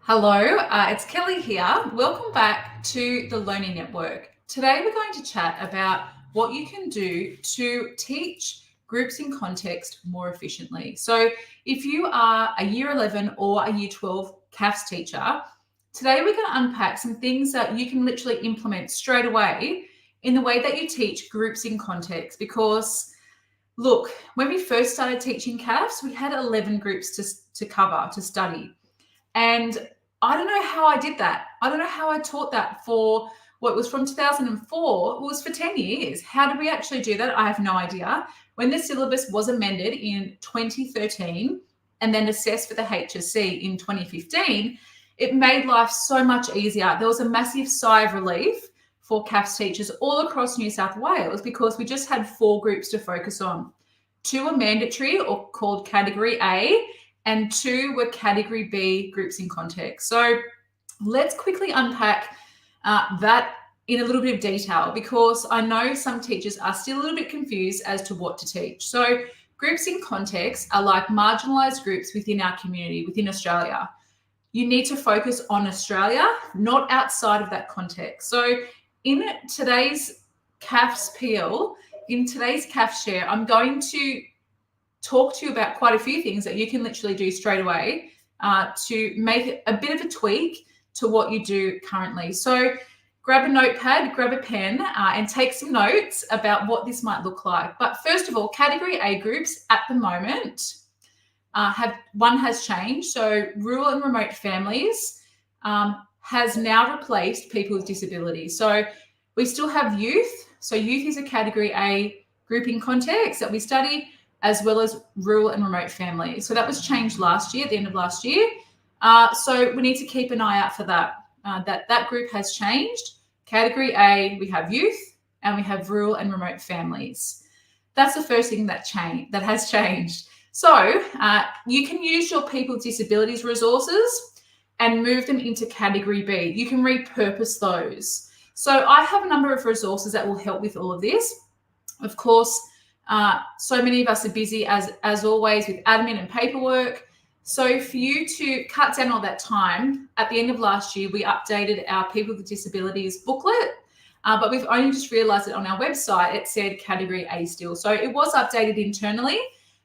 Hello, it's Kelly here. Welcome back to the Learning Network. Today we're going to chat about what you can do to teach groups in context more efficiently. So if you are a Year 11 or a Year 12 CAFS teacher, today we're going to unpack some things that you can literally implement straight away in the way that you teach groups in context. Because look, when we first started teaching CAFS, we had 11 groups to cover, to study. And I don't know how I did that. I don't know how I taught that for what was from 2004. It was for 10 years. How did we actually do that? I have no idea. When the syllabus was amended in 2013 and then assessed for the HSC in 2015, it made life so much easier. There was a massive sigh of relief for CAFS teachers all across New South Wales because we just had 4 groups to focus on. 2 were mandatory or called Category A, and 2 were Category B groups in context. So let's quickly unpack that in a little bit of detail because I know some teachers are still a little bit confused as to what to teach. So groups in context are like marginalised groups within our community, within Australia. You need to focus on Australia, not outside of that context. So in today's CAFS PL, in today's CAFS share, I'm going to talk to you about quite a few things that you can literally do straight away to make a bit of a tweak to what you do currently. So grab a notepad, grab a pen, and take some notes about what this might look like. But first of all, Category A groups at the moment has changed. So rural and remote families has now replaced people with disabilities. So we still have youth. So youth is a Category A group in context that we study, as well as rural and remote families. So that was changed last year, at the end of last year. So we need to keep an eye out for that. That group has changed. Category A, we have youth, and we have rural and remote families. That's the first thing that has changed. So you can use your people with disabilities resources and move them into Category B. You can repurpose those. So I have a number of resources that will help with all of this. Of course, so many of us are busy as always with admin and paperwork. So for you to cut down all that time, at the end of last year, we updated our People with Disabilities booklet, but we've only just realised that on our website, it said Category A still. So it was updated internally,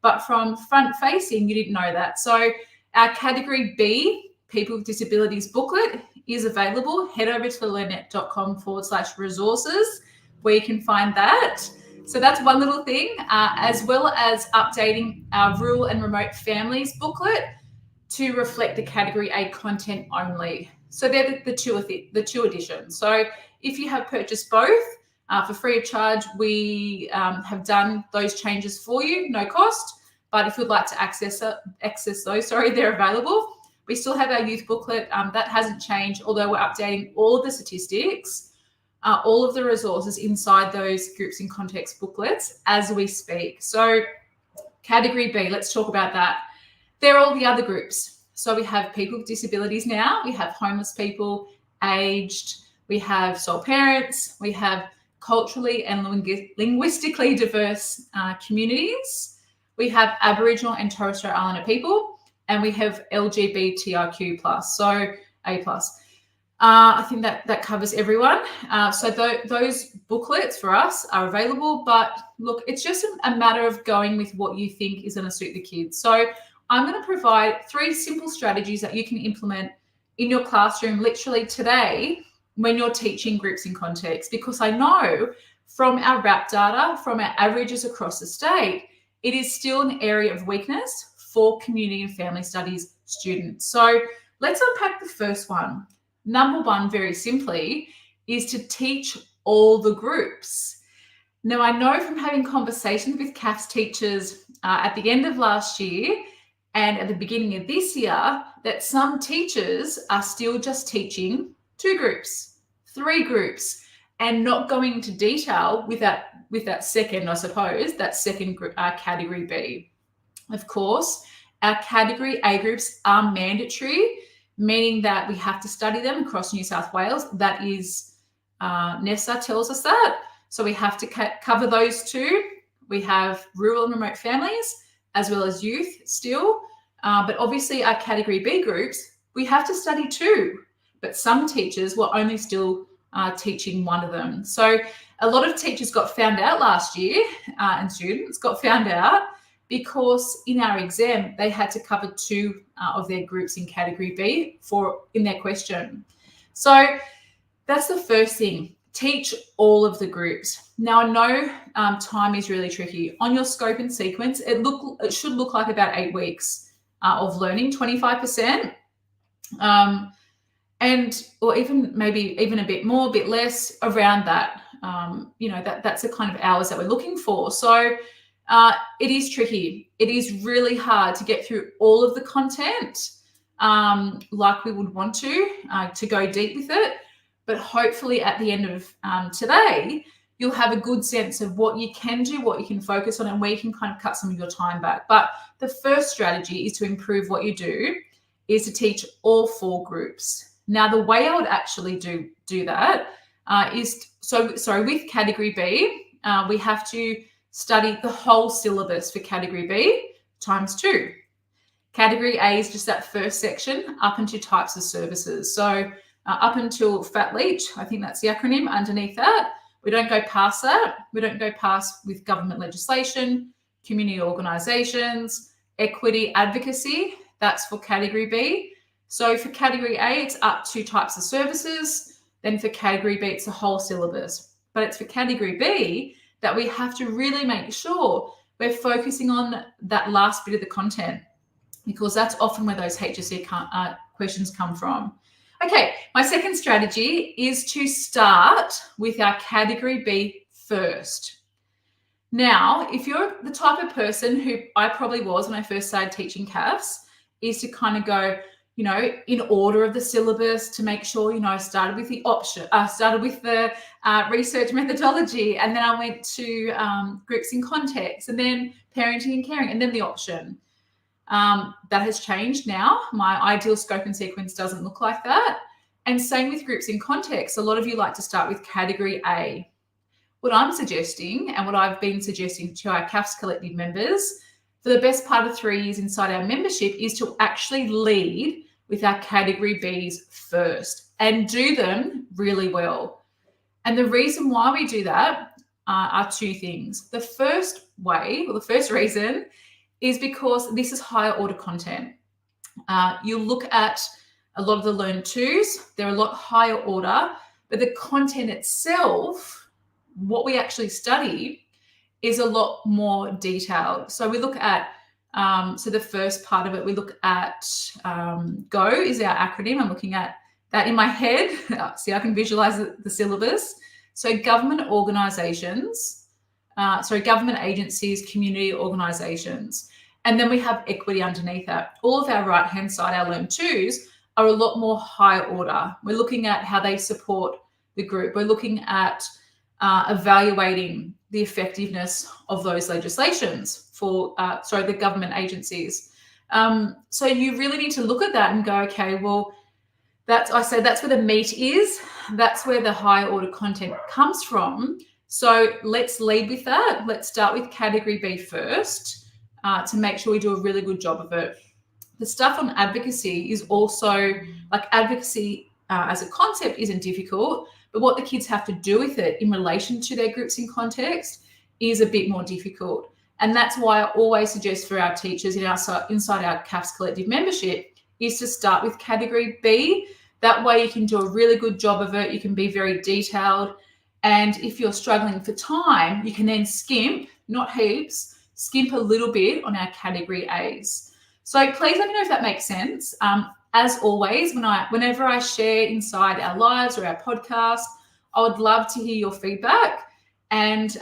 but from front facing, you didn't know that. So our Category B People with Disabilities booklet is available. Head over to learnnet.com/resources where you can find that. So that's one little thing, as well as updating our rural and remote families booklet to reflect the Category A content only. So they're the two editions. So if you have purchased both for free of charge, we have done those changes for you, no cost. But if you'd like to access those, they're available. We still have our youth booklet. That hasn't changed, although we're updating all of the statistics, all of the resources inside those groups in context booklets as we speak. So Category B, let's talk about that. They're all the other groups. So we have people with disabilities now, we have homeless people, aged, we have sole parents, we have culturally and linguistically diverse communities, we have Aboriginal and Torres Strait Islander people, and we have LGBTIQ+, so A+. I think that covers everyone. So those booklets for us are available, but look, it's just a matter of going with what you think is going to suit the kids. So I'm going to provide 3 simple strategies that you can implement in your classroom literally today when you're teaching groups in context, because I know from our RAP data, from our averages across the state, it is still an area of weakness for community and family studies students. So let's unpack the first one. Number 1, very simply, is to teach all the groups. Now, I know from having conversations with CAFS teachers at the end of last year and at the beginning of this year that some teachers are still just teaching 2 groups, 3 groups, and not going into detail with that second, I suppose, that second group, Category B. Of course, our Category A groups are mandatory, meaning that we have to study them across New South Wales. That is, NESA tells us that. So we have to cover those 2. We have rural and remote families, as well as youth still. But obviously our Category B groups, we have to study 2, but some teachers were only still teaching one of them. So a lot of teachers got found out last year, and students got found out because in our exam, they had to cover 2 of their groups in category B in their question. So that's the first thing. Teach all of the groups. Now, I know time is really tricky. On your scope and sequence, it should look like about 8 weeks of learning, 25%. Or even maybe even a bit more, a bit less around that. That's the kind of hours that we're looking for. So it is tricky. It is really hard to get through all of the content like we would want to go deep with it. But hopefully at the end of today, you'll have a good sense of what you can do, what you can focus on, and where you can kind of cut some of your time back. But the first strategy is to improve what you do, is to teach all 4 groups. Now, the way I would actually do that is, with category B, we have to study the whole syllabus for category B times 2. Category A is just that first section up into types of services. So up until fat leach, I think that's the acronym underneath that. We don't go past that. We don't go past with government legislation, community organisations, equity, advocacy. That's for category B. So for category A, it's up to types of services. Then for category B, it's the whole syllabus. But it's for category B that we have to really make sure we're focusing on that last bit of the content, because that's often where those HSC questions come from. Okay, my second strategy is to start with our category B first. Now, if you're the type of person who I probably was when I first started teaching CAFs, is to kind of go, in order of the syllabus, to make sure, I started with the research methodology, and then I went to groups in context, and then parenting and caring, and then the option. That has changed now. My ideal scope and sequence doesn't look like that. And same with groups in context. A lot of you like to start with category A. What I'm suggesting, and what I've been suggesting to our CAFS Collective members for the best part of 3 years inside our membership, is to actually lead with our category Bs first and do them really well. And the reason why we do that are 2 things. The first reason is because this is higher order content. You look at a lot of the Learn 2s, they're a lot higher order, but the content itself, what we actually study, is a lot more detailed. So we look at, the first part of it, we look at GO is our acronym. I'm looking at that in my head. See, I can visualize the syllabus. So government organisations, government agencies, community organisations. And then we have equity underneath that. All of our right-hand side, our Learn 2s, are a lot more higher order. We're looking at how they support the group. We're looking at evaluating the effectiveness of those legislations for, the government agencies. So you really need to look at that and go, okay, well, that's where the meat is. That's where the higher order content comes from. So let's lead with that. Let's start with category B first to make sure we do a really good job of it. The stuff on advocacy is also, advocacy as a concept isn't difficult, but what the kids have to do with it in relation to their groups in context is a bit more difficult. And that's why I always suggest for our teachers inside our CAFS Collective membership is to start with category B. That way you can do a really good job of it. You can be very detailed. And if you're struggling for time, you can then skimp, not heaps, skimp a little bit on our category A's. So please let me know if that makes sense. As always, whenever I share inside our lives or our podcast, I would love to hear your feedback. And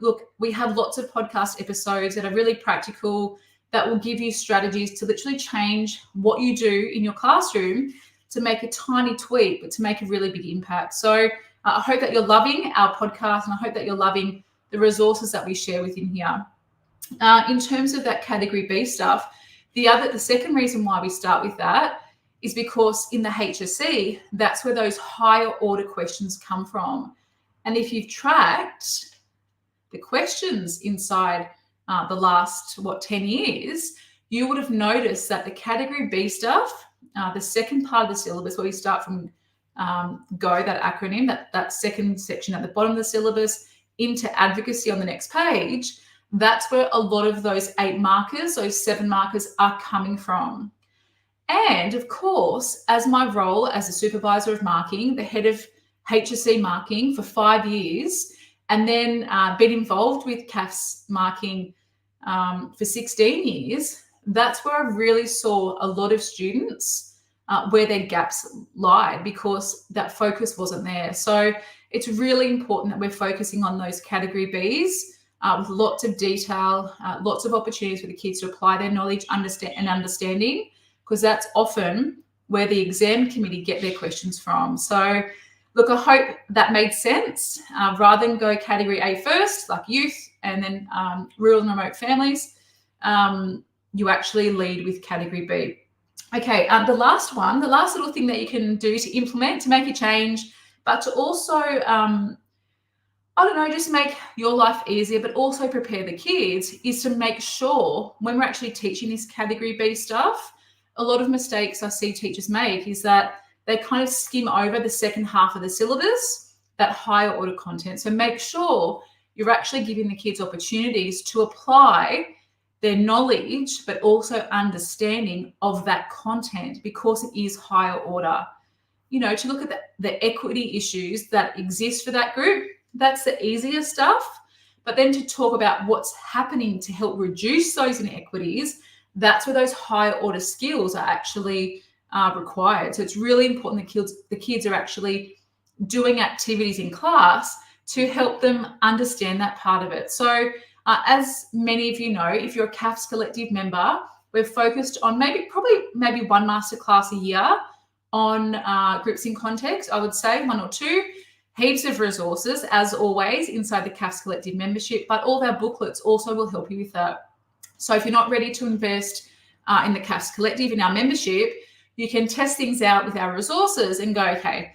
look, we have lots of podcast episodes that are really practical, that will give you strategies to literally change what you do in your classroom to make a tiny tweak, but to make a really big impact. So I hope that you're loving our podcast, and I hope that you're loving the resources that we share within here. In terms of that category B stuff, the second reason why we start with that is because in the HSC, that's where those higher order questions come from. And if you've tracked the questions inside the last, 10 years, you would have noticed that the category B stuff the second part of the syllabus, where we start from GO, that acronym, that second section at the bottom of the syllabus, into advocacy on the next page, that's where a lot of those 8 markers, those 7 markers are coming from. And of course, as my role as a supervisor of marking, the head of HSC marking for 5 years, and then been involved with CAFS marking for 16 years, that's where I really saw a lot of students where their gaps lied, because that focus wasn't there. So it's really important that we're focusing on those category Bs with lots of detail, lots of opportunities for the kids to apply their knowledge and understanding, because that's often where the exam committee get their questions from. So look, I hope that made sense. Rather than go category A first, like youth, and then rural and remote families, you actually lead with category B. Okay, the last little thing that you can do to implement, to make a change, but to also, I don't know, just make your life easier, but also prepare the kids, is to make sure when we're actually teaching this category B stuff, a lot of mistakes I see teachers make is that they kind of skim over the second half of the syllabus, that higher order content. So make sure you're actually giving the kids opportunities to apply their knowledge, but also understanding of that content, because it is higher order. You know, to look at the equity issues that exist for that group, that's the easier stuff. But then to talk about what's happening to help reduce those inequities, that's where those higher order skills are actually required. So it's really important that the kids are actually doing activities in class to help them understand that part of it. So as many of you know, if you're a CAFS collective member, we're focused on maybe one masterclass a year on groups in context. I would say 1 or 2. Heaps of resources, as always, inside the CAFS collective membership, but all of our booklets also will help you with that. So if you're not ready to invest in the CAFS collective, in our membership, you can test things out with our resources and go, okay,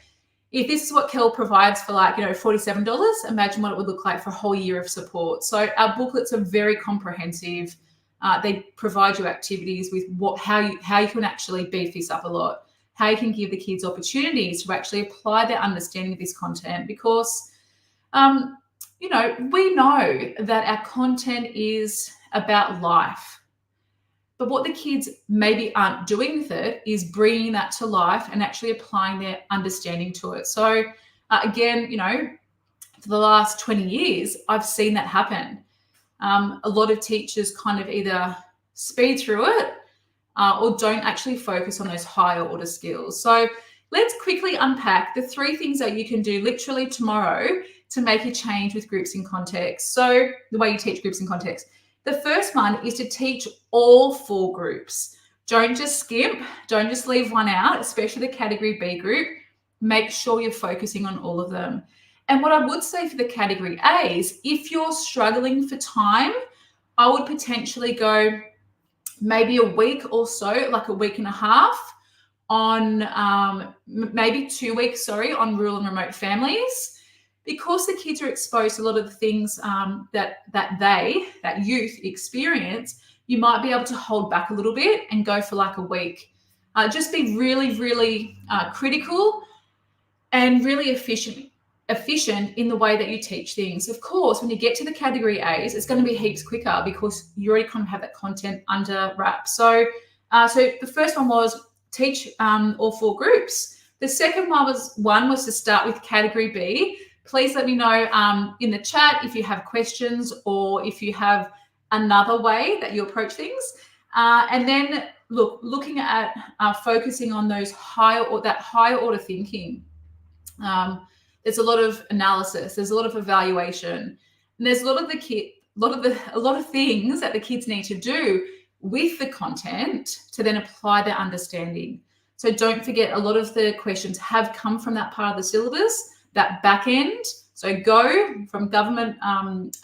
if this is what Kell provides for $47, imagine what it would look like for a whole year of support. So our booklets are very comprehensive. They provide you activities with how you can actually beef this up a lot, how you can give the kids opportunities to actually apply their understanding of this content, because we know that our content is about life. But what the kids maybe aren't doing with it is bringing that to life and actually applying their understanding to it. So again, for the last 20 years, I've seen that happen. A lot of teachers kind of either speed through it or don't actually focus on those higher order skills. So let's quickly unpack the 3 things that you can do literally tomorrow to make a change with groups in context. So the way you teach groups in context. The first one is to teach all 4 groups. Don't just skip, don't just leave one out, especially the category B group. Make sure you're focusing on all of them. And what I would say for the category A's, if you're struggling for time, I would potentially go maybe a week or so, like a week and a half on maybe 2 weeks, on rural and remote families. Because the kids are exposed to a lot of the things that youth experience, you might be able to hold back a little bit and go for like a week. Just be really, really critical and really efficient in the way that you teach things. Of course, when you get to the category A's, it's going to be heaps quicker because you already kind of have that content under wraps. So the first one was teach all 4 groups. The second one was to start with category B. Please let me know in the chat if you have questions or if you have another way that you approach things. And then looking at focusing on that higher order thinking. There's a lot of analysis, there's a lot of evaluation, and there's a lot of things that the kids need to do with the content to then apply their understanding. So don't forget, a lot of the questions have come from that part of the syllabus, that back end. So go from government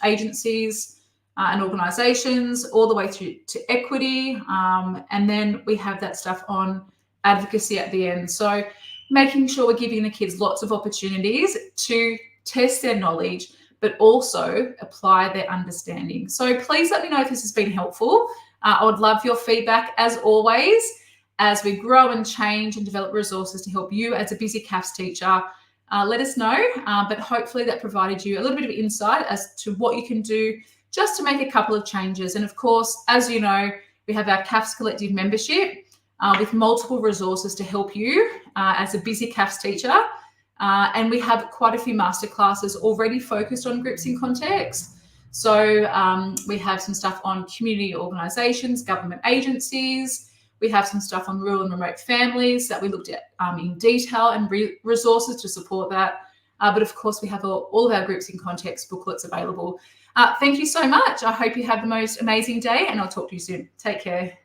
agencies and organisations all the way through to equity. And then we have that stuff on advocacy at the end. So making sure we're giving the kids lots of opportunities to test their knowledge, but also apply their understanding. So please let me know if this has been helpful. I would love your feedback as always. as we grow and change and develop resources to help you as a busy CAFS teacher, let us know. But hopefully that provided you a little bit of insight as to what you can do just to make a couple of changes. And of course, as you know, we have our CAFS Collective membership with multiple resources to help you as a busy CAFS teacher. And we have quite a few masterclasses already focused on groups in context. So we have some stuff on community organisations, government agencies. We have some stuff on rural and remote families that we looked at in detail and resources to support that. But of course, we have all of our groups in context booklets available. Thank you so much. I hope you have the most amazing day, and I'll talk to you soon. Take care.